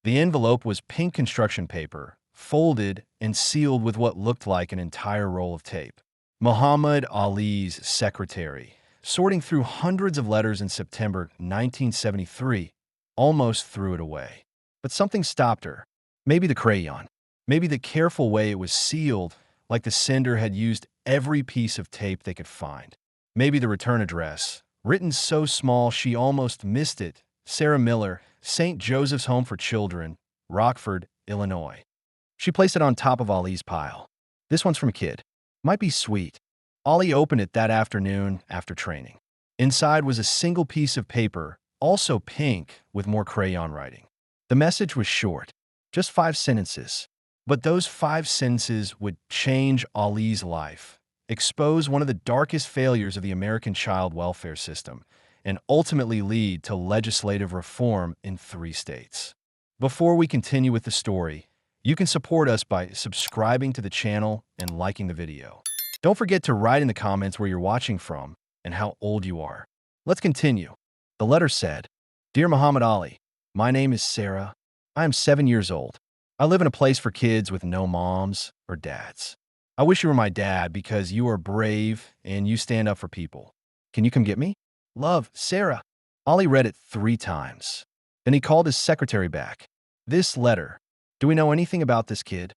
The envelope was pink construction paper, folded and sealed with what looked like an entire roll of tape. Muhammad Ali's secretary, sorting through hundreds of letters in September 1973, almost threw it away. But something stopped her. Maybe the crayon. Maybe the careful way it was sealed, like the sender had used every piece of tape they could find. Maybe the return address, written so small she almost missed it. Sarah Miller, St. Joseph's Home for Children, Rockford, Illinois. She placed it on top of Ali's pile. This one's from a kid. Might be sweet. Ali opened it that afternoon after training. Inside was a single piece of paper, also pink, with more crayon writing. The message was short, just 5 sentences. But those 5 sentences would change Ali's life, expose one of the darkest failures of the American child welfare system, and ultimately lead to legislative reform in 3 states. Before we continue with the story, you can support us by subscribing to the channel and liking the video. Don't forget to write in the comments where you're watching from and how old you are. Let's continue. The letter said, "Dear Muhammad Ali, my name is Sarah. I am 7 years old. I live in a place for kids with no moms or dads. I wish you were my dad because you are brave and you stand up for people. Can you come get me? Love, Sarah." Ali read it 3 times. Then he called his secretary back. "This letter. Do we know anything about this kid?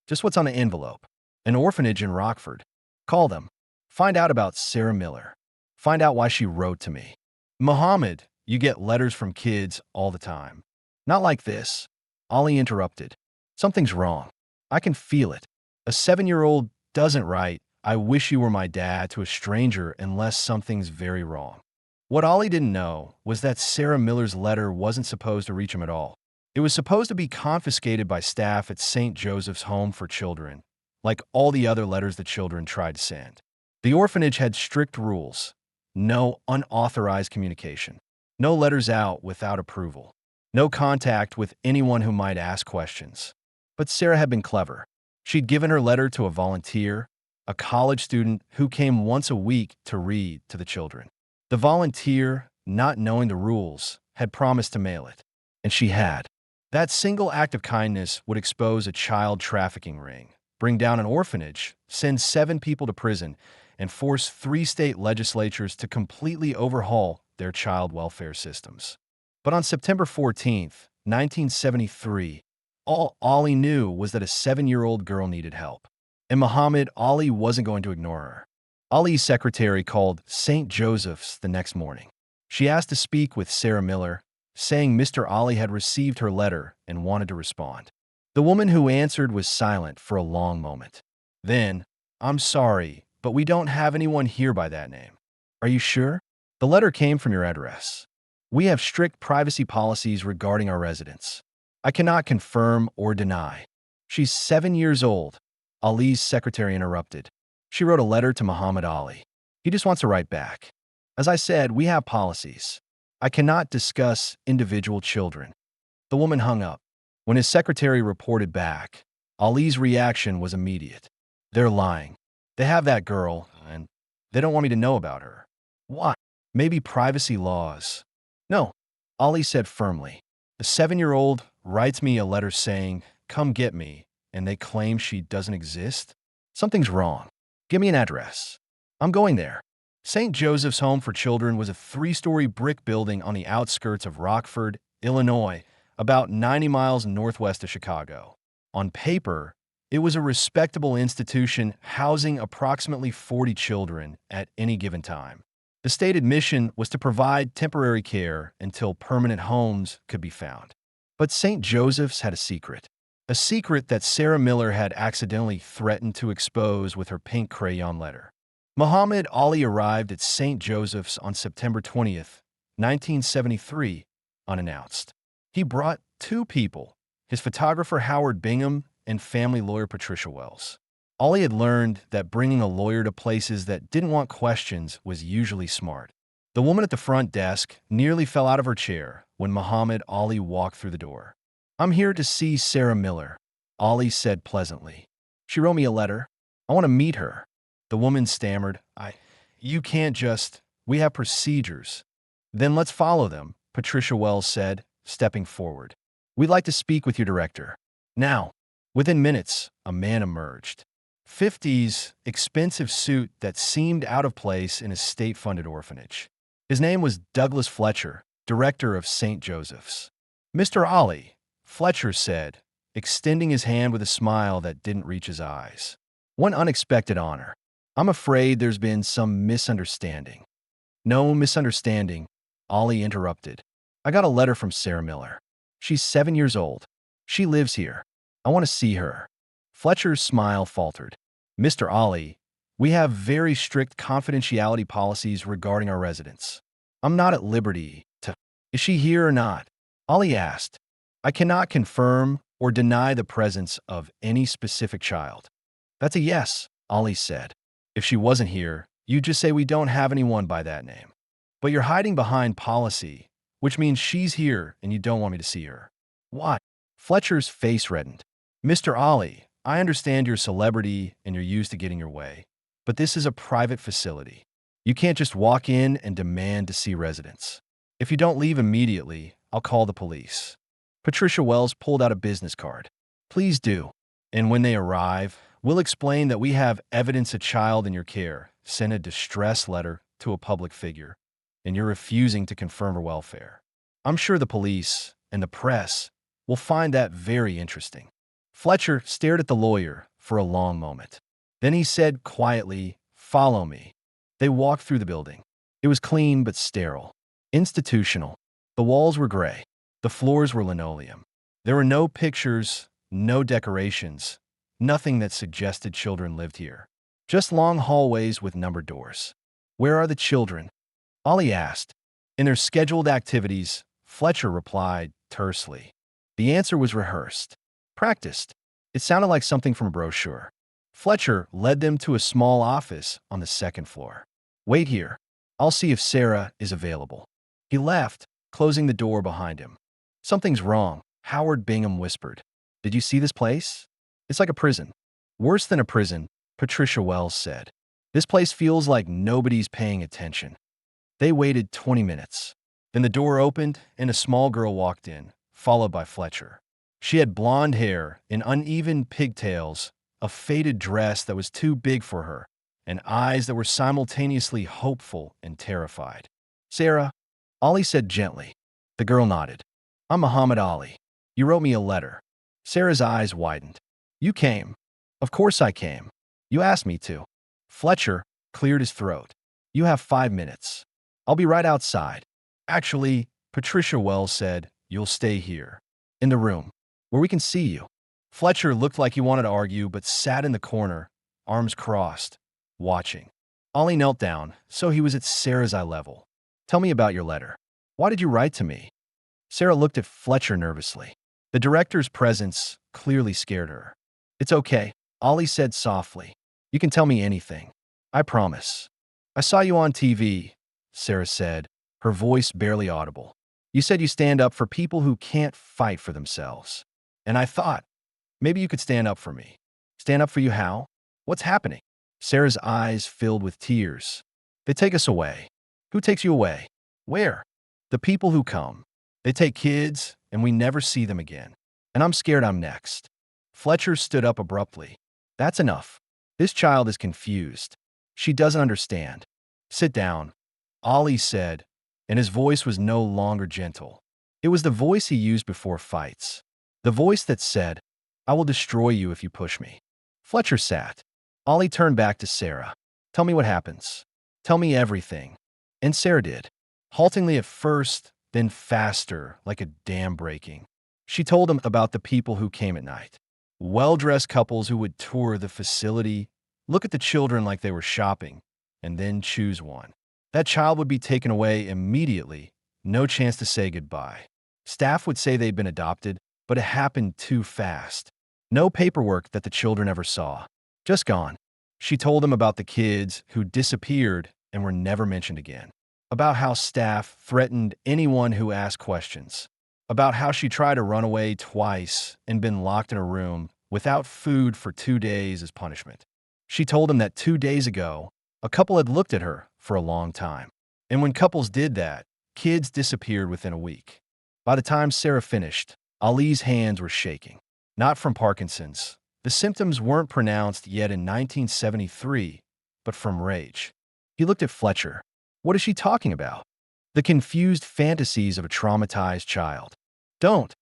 Just what's on the envelope. An orphanage in Rockford. Call them. Find out about Sarah Miller. Find out why she wrote to me." "Muhammad, you get letters from kids all the time." "Not like this." Ali interrupted. "Something's wrong. I can feel it. A 7-year-old doesn't write, 'I wish you were my dad,' to a stranger unless something's very wrong." What Ali didn't know was that Sarah Miller's letter wasn't supposed to reach him at all. It was supposed to be confiscated by staff at St. Joseph's Home for Children, like all the other letters the children tried to send. The orphanage had strict rules. No unauthorized communication. No letters out without approval. No contact with anyone who might ask questions. But Sarah had been clever. She'd given her letter to a volunteer, a college student who came once a week to read to the children. The volunteer, not knowing the rules, had promised to mail it. And she had. That single act of kindness would expose a child trafficking ring, bring down an orphanage, send 7 people to prison, and force 3 state legislatures to completely overhaul their child welfare systems. But on September 14th, 1973, all Ali knew was that a 7-year-old girl needed help. And Muhammad Ali wasn't going to ignore her. Ali's secretary called St. Joseph's the next morning. She asked to speak with Sarah Miller, saying Mr. Ali had received her letter and wanted to respond. The woman who answered was silent for a long moment. Then, "I'm sorry, but we don't have anyone here by that name." "Are you sure? The letter came from your address. We have strict privacy policies regarding our residents. I cannot confirm or deny." "She's 7 years old," Ali's secretary interrupted. "She wrote a letter to Muhammad Ali. He just wants to write back. As I said, we have policies. I cannot discuss individual children." The woman hung up. When his secretary reported back, Ali's reaction was immediate. "They're lying. They have that girl, and they don't want me to know about her." "Why?" "Maybe privacy laws." "No," Ali said firmly. "The 7-year-old writes me a letter saying, 'Come get me,' and they claim she doesn't exist? Something's wrong. Give me an address. I'm going there." St. Joseph's Home for Children was a 3-story brick building on the outskirts of Rockford, Illinois, about 90 miles northwest of Chicago. On paper, it was a respectable institution housing approximately 40 children at any given time. The stated mission was to provide temporary care until permanent homes could be found. But St. Joseph's had a secret that Sarah Miller had accidentally threatened to expose with her pink crayon letter. Muhammad Ali arrived at St. Joseph's on September 20th, 1973, unannounced. He brought 2 people, his photographer Howard Bingham and family lawyer Patricia Wells. Ali had learned that bringing a lawyer to places that didn't want questions was usually smart. The woman at the front desk nearly fell out of her chair when Muhammad Ali walked through the door. "I'm here to see Sarah Miller," Ali said pleasantly. "She wrote me a letter. I want to meet her." The woman stammered, You can't just, we have procedures." "Then let's follow them," Patricia Wells said, stepping forward. We'd like to speak with your director. Now, within minutes, a man emerged. 50s, expensive suit that seemed out of place in a state-funded orphanage. His name was Douglas Fletcher, director of St. Joseph's. Mr. Ollie, Fletcher said, extending his hand with a smile that didn't reach his eyes. One unexpected honor. I'm afraid there's been some misunderstanding. No misunderstanding, Ollie interrupted. I got a letter from Sarah Miller. She's 7 years old. She lives here. I want to see her. Fletcher's smile faltered. Mr. Ollie, we have very strict confidentiality policies regarding our residents. I'm not at liberty to... Is she here or not? Ollie asked. I cannot confirm or deny the presence of any specific child. That's a yes, Ollie said. If she wasn't here, you'd just say we don't have anyone by that name. But you're hiding behind policy, which means she's here and you don't want me to see her. What? Fletcher's face reddened. Mr. Ollie, I understand you're a celebrity and you're used to getting your way, but this is a private facility. You can't just walk in and demand to see residents. If you don't leave immediately, I'll call the police. Patricia Wells pulled out a business card. Please do. And when they arrive, we'll explain that we have evidence a child in your care sent a distress letter to a public figure, and you're refusing to confirm her welfare. I'm sure the police and the press will find that very interesting. Fletcher stared at the lawyer for a long moment. Then he said quietly, "Follow me." They walked through the building. It was clean but sterile. Institutional. The walls were gray. The floors were linoleum. There were no pictures, no decorations, nothing that suggested children lived here. Just long hallways with numbered doors. Where are the children? Ollie asked. In their scheduled activities, Fletcher replied tersely. The answer was rehearsed. Practiced. It sounded like something from a brochure. Fletcher led them to a small office on the second floor. Wait here. I'll see if Sarah is available. He left, closing the door behind him. Something's wrong, Howard Bingham whispered. Did you see this place? It's like a prison. Worse than a prison, Patricia Wells said. This place feels like nobody's paying attention. They waited 20 minutes. Then the door opened and a small girl walked in, followed by Fletcher. She had blonde hair and uneven pigtails, a faded dress that was too big for her, and eyes that were simultaneously hopeful and terrified. Sarah, Ollie said gently. The girl nodded. I'm Muhammad Ali. You wrote me a letter. Sarah's eyes widened. You came. Of course I came. You asked me to. Fletcher cleared his throat. You have 5 minutes. I'll be right outside. Actually, Patricia Wells said, you'll stay here. In the room. Where we can see you. Fletcher looked like he wanted to argue, but sat in the corner, arms crossed, watching. Ollie knelt down, so he was at Sarah's eye level. Tell me about your letter. Why did you write to me? Sarah looked at Fletcher nervously. The director's presence clearly scared her. It's okay, Ollie said softly. You can tell me anything. I promise. I saw you on TV, Sarah said, her voice barely audible. You said you stand up for people who can't fight for themselves. And I thought, maybe you could stand up for me. Stand up for you how? What's happening? Sarah's eyes filled with tears. They take us away. Who takes you away? Where? The people who come. They take kids, and we never see them again. And I'm scared I'm next. Fletcher stood up abruptly. That's enough. This child is confused. She doesn't understand. Sit down, Ollie said, and his voice was no longer gentle. It was the voice he used before fights. The voice that said, I will destroy you if you push me. Fletcher sat. Ollie turned back to Sarah. Tell me what happens. Tell me everything. And Sarah did. Haltingly at first, then faster, like a dam breaking. She told him about the people who came at night. Well-dressed couples who would tour the facility, look at the children like they were shopping, and then choose one. That child would be taken away immediately, no chance to say goodbye. Staff would say they'd been adopted, but it happened too fast. No paperwork that the children ever saw. Just gone. She told him about the kids who disappeared and were never mentioned again. About how staff threatened anyone who asked questions. About how she tried to run away twice and been locked in a room without food for 2 days as punishment. She told him that 2 days ago, a couple had looked at her for a long time. And when couples did that, kids disappeared within a week. By the time Sarah finished, Ali's hands were shaking. Not from Parkinson's. The symptoms weren't pronounced yet in 1973, but from rage. He looked at Fletcher. What is she talking about? The confused fantasies of a traumatized child. Don't,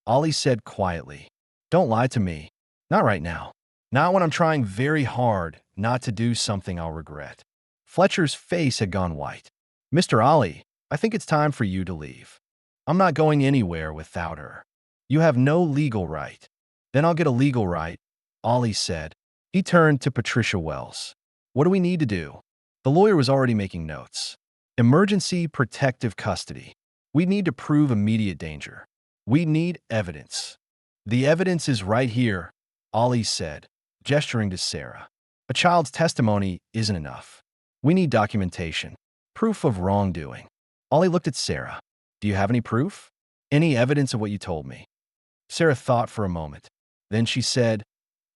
Ali said quietly. Don't lie to me. Not right now. Not when I'm trying very hard not to do something I'll regret. Fletcher's face had gone white. Mr. Ali, I think it's time for you to leave. I'm not going anywhere without her. You have no legal right. Then I'll get a legal right, Ali said. He turned to Patricia Wells. What do we need to do? The lawyer was already making notes. Emergency protective custody. We need to prove immediate danger. We need evidence. The evidence is right here, Ali said, gesturing to Sarah. A child's testimony isn't enough. We need documentation, proof of wrongdoing. Ali looked at Sarah. Do you have any proof? Any evidence of what you told me? Sarah thought for a moment. Then she said,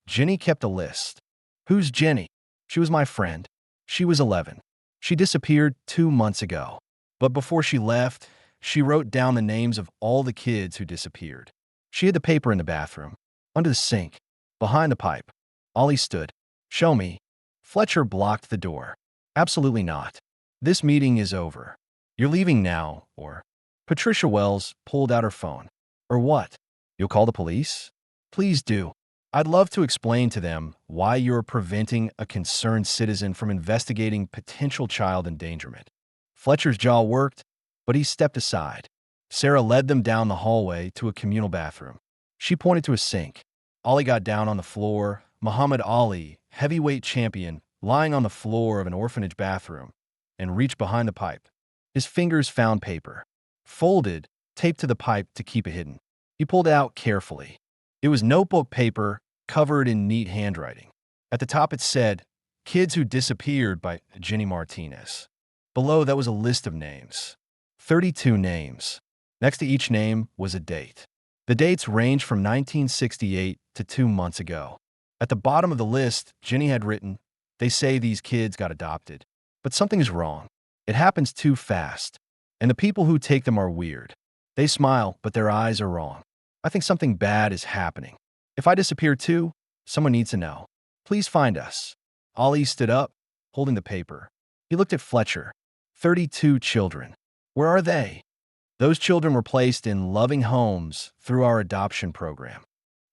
Jenny kept a list. Who's Jenny? She was my friend. She was 11. She disappeared 2 months ago. But before she left, she wrote down the names of all the kids who disappeared. She hid the paper in the bathroom, under the sink, behind the pipe. Ali stood. Show me. Fletcher blocked the door. Absolutely not. This meeting is over. You're leaving now, or... Patricia Wells pulled out her phone. Or what? You'll call the police? Please do. I'd love to explain to them why you're preventing a concerned citizen from investigating potential child endangerment. Fletcher's jaw worked, but he stepped aside. Sarah led them down the hallway to a communal bathroom. She pointed to a sink. Ali got down on the floor. Muhammad Ali, heavyweight champion, lying on the floor of an orphanage bathroom, and reached behind the pipe. His fingers found paper. Folded, taped to the pipe to keep it hidden. He pulled it out carefully. It was notebook paper covered in neat handwriting. At the top it said, Kids Who Disappeared by Jenny Martinez. Below that was a list of names. 32 names. Next to each name was a date. The dates ranged from 1968 to 2 months ago. At the bottom of the list, Jenny had written, They say these kids got adopted. But something is wrong. It happens too fast. And the people who take them are weird. They smile, but their eyes are wrong. I think something bad is happening. If I disappear too, someone needs to know. Please find us. Ali stood up, holding the paper. He looked at Fletcher. 32 children. Where are they? Those children were placed in loving homes through our adoption program.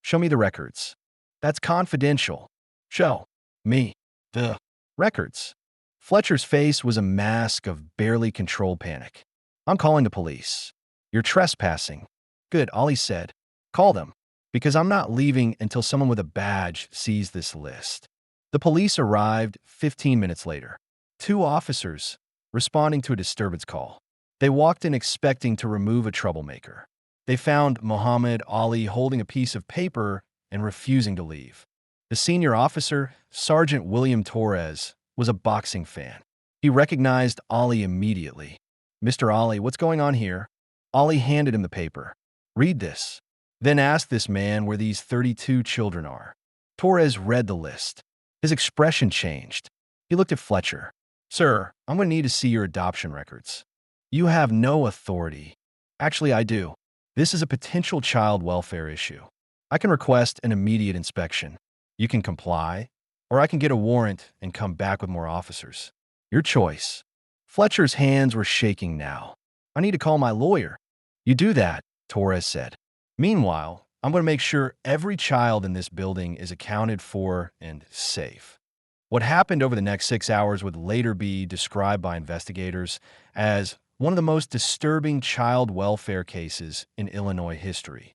Show me the records. That's confidential. Show me the records. Fletcher's face was a mask of barely controlled panic. I'm calling the police. You're trespassing. Good, Ali said. Call them, because I'm not leaving until someone with a badge sees this list. The police arrived 15 minutes later. 2 officers responding to a disturbance call. They walked in expecting to remove a troublemaker. They found Muhammad Ali holding a piece of paper and refusing to leave. The senior officer, Sergeant William Torres, was a boxing fan. He recognized Ali immediately. Mr. Ali, what's going on here? Ali handed him the paper. Read this. Then ask this man where these 32 children are. Torres read the list. His expression changed. He looked at Fletcher. Sir, I'm going to need to see your adoption records. You have no authority. Actually, I do. This is a potential child welfare issue. I can request an immediate inspection. You can comply, or I can get a warrant and come back with more officers. Your choice. Fletcher's hands were shaking now. I need to call my lawyer. You do that, Torres said. Meanwhile, I'm going to make sure every child in this building is accounted for and safe. What happened over the next 6 hours would later be described by investigators as one of the most disturbing child welfare cases in Illinois history.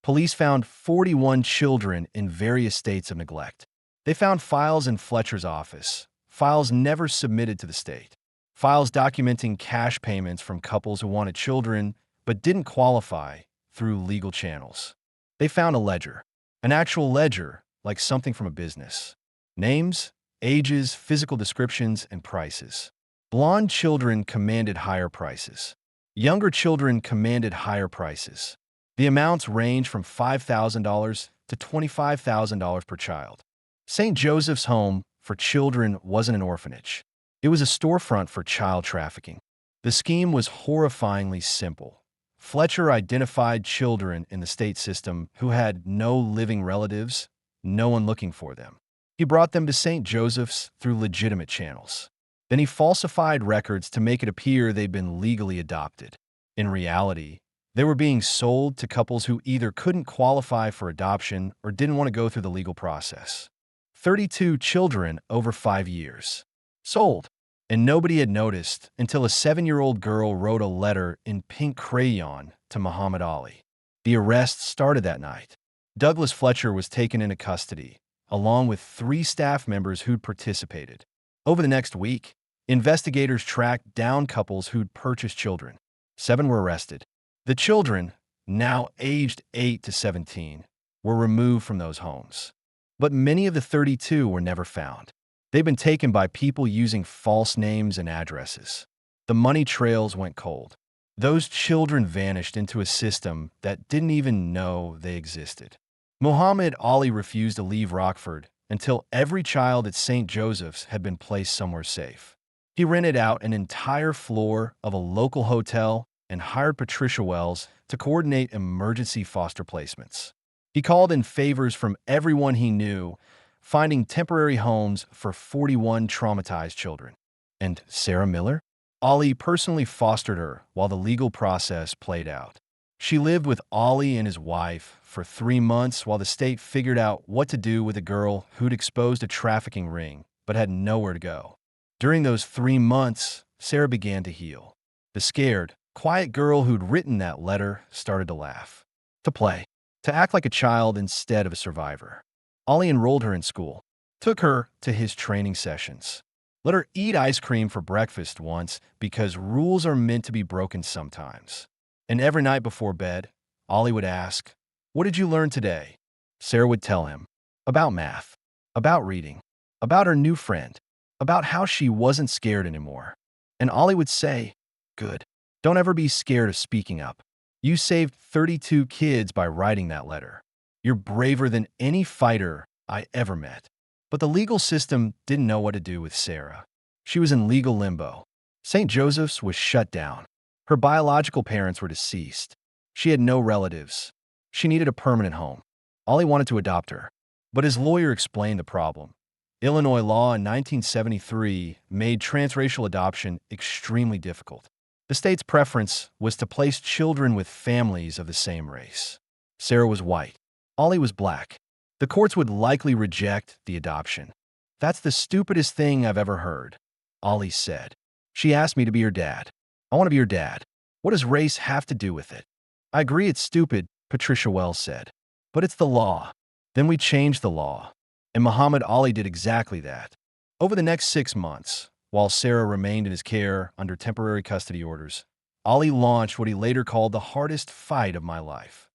Police found 41 children in various states of neglect. They found files in Fletcher's office, files never submitted to the state, files documenting cash payments from couples who wanted children but didn't qualify through legal channels. They found a ledger, an actual ledger like something from a business. Names, ages, physical descriptions, and prices. Blonde children commanded higher prices. Younger children commanded higher prices. The amounts range from $5,000 to $25,000 per child. St. Joseph's Home for Children wasn't an orphanage. It was a storefront for child trafficking. The scheme was horrifyingly simple. Fletcher identified children in the state system who had no living relatives, no one looking for them. He brought them to St. Joseph's through legitimate channels. Then he falsified records to make it appear they'd been legally adopted. In reality, they were being sold to couples who either couldn't qualify for adoption or didn't want to go through the legal process. 32 children over 5 years. Sold. And nobody had noticed until a 7-year-old girl wrote a letter in pink crayon to Muhammad Ali. The arrest started that night. Douglas Fletcher was taken into custody, along with 3 staff members who'd participated. Over the next week, investigators tracked down couples who'd purchased children. 7 were arrested. The children, now aged 8 to 17, were removed from those homes. But many of the 32 were never found. They'd been taken by people using false names and addresses. The money trails went cold. Those children vanished into a system that didn't even know they existed. Muhammad Ali refused to leave Rockford until every child at St. Joseph's had been placed somewhere safe. He rented out an entire floor of a local hotel and hired Patricia Wells to coordinate emergency foster placements. He called in favors from everyone he knew, finding temporary homes for 41 traumatized children. And Sarah Miller? Ali personally fostered her while the legal process played out. She lived with Ali and his wife for 3 months while the state figured out what to do with a girl who'd exposed a trafficking ring but had nowhere to go. During those 3 months, Sarah began to heal. The scared, quiet girl who'd written that letter started to laugh, to play, to act like a child instead of a survivor. Ali enrolled her in school, took her to his training sessions, let her eat ice cream for breakfast once because rules are meant to be broken sometimes. And every night before bed, Ali would ask, "What did you learn today?" Sarah would tell him about math, about reading, about her new friend, about how she wasn't scared anymore. And Ali would say, "Good. Don't ever be scared of speaking up. You saved 32 kids by writing that letter. You're braver than any fighter I ever met." But the legal system didn't know what to do with Sarah. She was in legal limbo. St. Joseph's was shut down. Her biological parents were deceased. She had no relatives. She needed a permanent home. Ali wanted to adopt her, but his lawyer explained the problem. Illinois law in 1973 made transracial adoption extremely difficult. The state's preference was to place children with families of the same race. Sarah was white. Ali was black. The courts would likely reject the adoption. "That's the stupidest thing I've ever heard," Ali said. "She asked me to be her dad. I want to be her dad. What does race have to do with it?" "I agree it's stupid," Patricia Wells said. "But it's the law." Then we changed the law. And Muhammad Ali did exactly that. Over the next 6 months, while Sarah remained in his care under temporary custody orders, Ali launched what he later called the hardest fight of my life.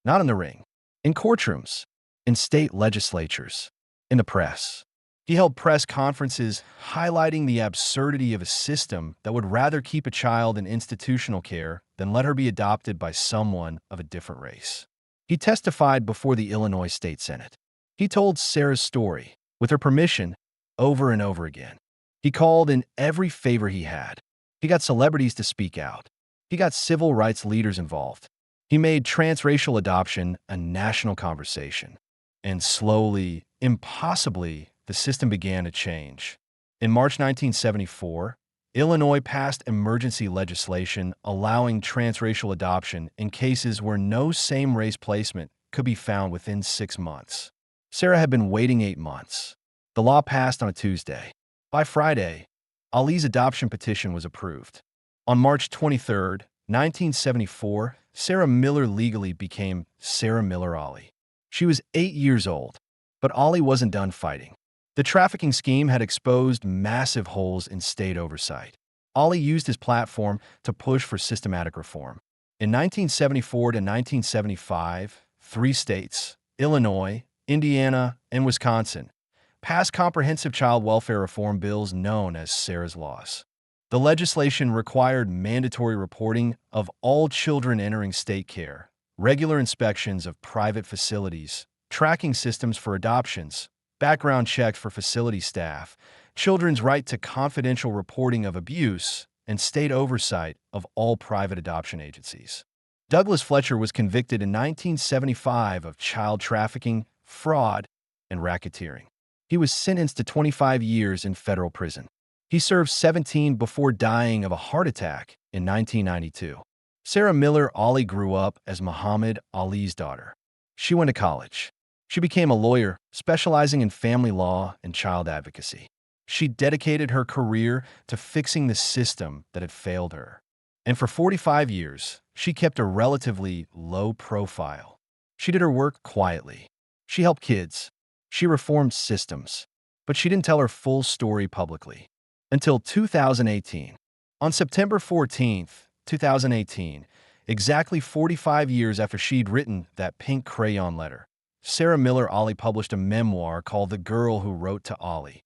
Not in the ring, in courtrooms, in state legislatures, in the press. He held press conferences highlighting the absurdity of a system that would rather keep a child in institutional care than let her be adopted by someone of a different race. He testified before the Illinois State Senate. He told Sarah's story, with her permission, over and over again. He called in every favor he had. He got celebrities to speak out. He got civil rights leaders involved. He made transracial adoption a national conversation. And slowly, impossibly, the system began to change. In March 1974, Illinois passed emergency legislation allowing transracial adoption in cases where no same-race placement could be found within 6 months. Sarah had been waiting 8 months. The law passed on a Tuesday. By Friday, Ali's adoption petition was approved. On March 23, 1974, Sarah Miller legally became Sarah Miller Ali. She was 8 years old, but Ali wasn't done fighting. The trafficking scheme had exposed massive holes in state oversight. Ali used his platform to push for systematic reform. In 1974 to 1975, 3 states, Illinois, Indiana, and Wisconsin, passed comprehensive child welfare reform bills known as Sarah's Laws. The legislation required mandatory reporting of all children entering state care, regular inspections of private facilities, tracking systems for adoptions, background checks for facility staff, children's right to confidential reporting of abuse, and state oversight of all private adoption agencies. Douglas Fletcher was convicted in 1975 of child trafficking, fraud, and racketeering. He was sentenced to 25 years in federal prison. He served 17 before dying of a heart attack in 1992. Sarah Miller Ali grew up as Muhammad Ali's daughter. She went to college. She became a lawyer, specializing in family law and child advocacy. She dedicated her career to fixing the system that had failed her. And for 45 years, she kept a relatively low profile. She did her work quietly. She helped kids. She reformed systems. But she didn't tell her full story publicly. Until 2018. On September 14th, 2018, exactly 45 years after she'd written that pink crayon letter, Sarah Miller Ali published a memoir called The Girl Who Wrote to Ali.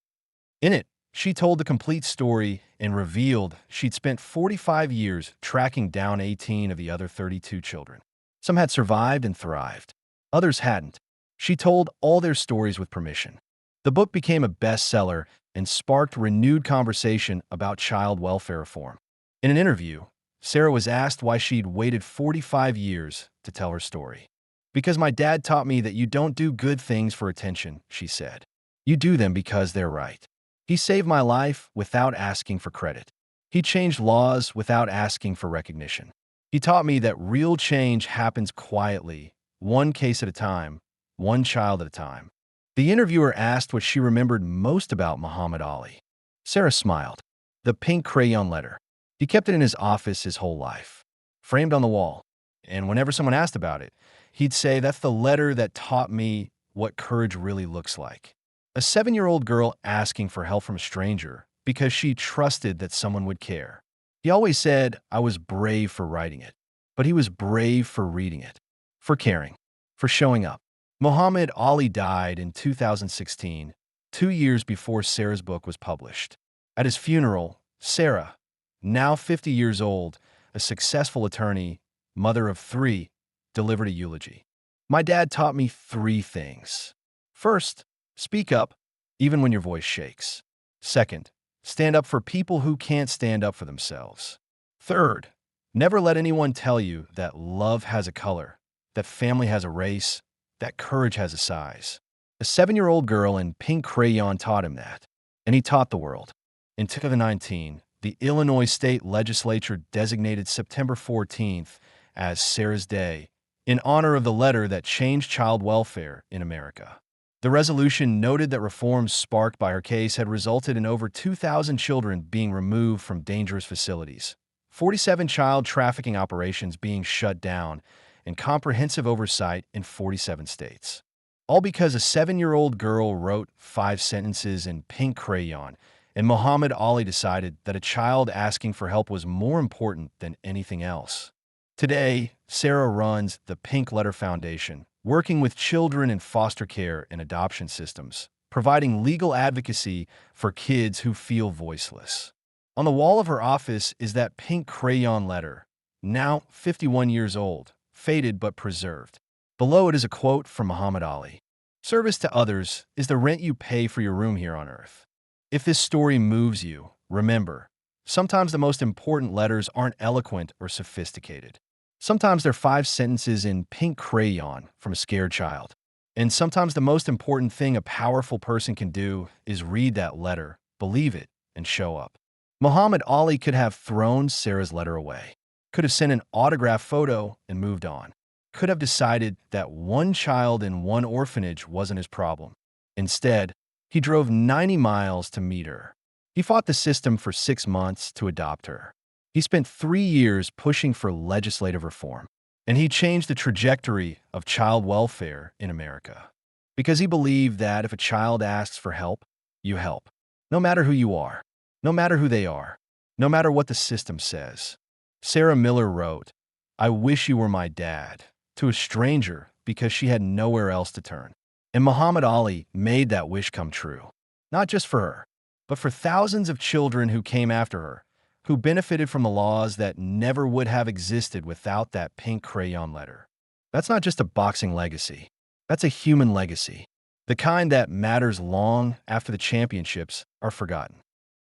In it, she told the complete story and revealed she'd spent 45 years tracking down 18 of the other 32 children. Some had survived and thrived. Others hadn't. She told all their stories with permission. The book became a bestseller and sparked renewed conversation about child welfare reform. In an interview, Sarah was asked why she'd waited 45 years to tell her story. "Because my dad taught me that you don't do good things for attention," she said. "You do them because they're right. He saved my life without asking for credit. He changed laws without asking for recognition. He taught me that real change happens quietly, one case at a time, one child at a time." The interviewer asked what she remembered most about Muhammad Ali. Sarah smiled. The pink crayon letter. He kept it in his office his whole life, framed on the wall. And whenever someone asked about it, he'd say, "That's the letter that taught me what courage really looks like." A 7-year-old girl asking for help from a stranger because she trusted that someone would care. He always said, "I was brave for writing it," but he was brave for reading it, for caring, for showing up. Muhammad Ali died in 2016, 2 years before Sarah's book was published. At his funeral, Sarah, now 50 years old, a successful attorney, mother of 3, delivered a eulogy. "My dad taught me 3 things. First, speak up, even when your voice shakes. Second, stand up for people who can't stand up for themselves. Third, never let anyone tell you that love has a color, that family has a race, that courage has a size." A 7-year-old girl in pink crayon taught him that, and he taught the world. In 2019, the Illinois State Legislature designated September 14th as Sarah's Day in honor of the letter that changed child welfare in America. The resolution noted that reforms sparked by her case had resulted in over 2,000 children being removed from dangerous facilities, 47 child trafficking operations being shut down, and comprehensive oversight in 47 states. All because a 7-year-old girl wrote 5 sentences in pink crayon, and Muhammad Ali decided that a child asking for help was more important than anything else. Today, Sarah runs the Pink Letter Foundation, working with children in foster care and adoption systems, providing legal advocacy for kids who feel voiceless. On the wall of her office is that pink crayon letter, now 51 years old, faded but preserved. Below it is a quote from Muhammad Ali. "Service to others is the rent you pay for your room here on earth." If this story moves you, remember, sometimes the most important letters aren't eloquent or sophisticated. Sometimes they're 5 sentences in pink crayon from a scared child. And sometimes the most important thing a powerful person can do is read that letter, believe it, and show up. Muhammad Ali could have thrown Sarah's letter away, could have sent an autographed photo and moved on, could have decided that one child in one orphanage wasn't his problem. Instead, he drove 90 miles to meet her. He fought the system for 6 months to adopt her. He spent 3 years pushing for legislative reform, and he changed the trajectory of child welfare in America. Because he believed that if a child asks for help, you help. No matter who you are, no matter who they are, no matter what the system says. Sarah Miller wrote, "I wish you were my dad," to a stranger because she had nowhere else to turn. And Muhammad Ali made that wish come true. Not just for her, but for thousands of children who came after her, who benefited from the laws that never would have existed without that pink crayon letter. That's not just a boxing legacy. That's a human legacy. The kind that matters long after the championships are forgotten.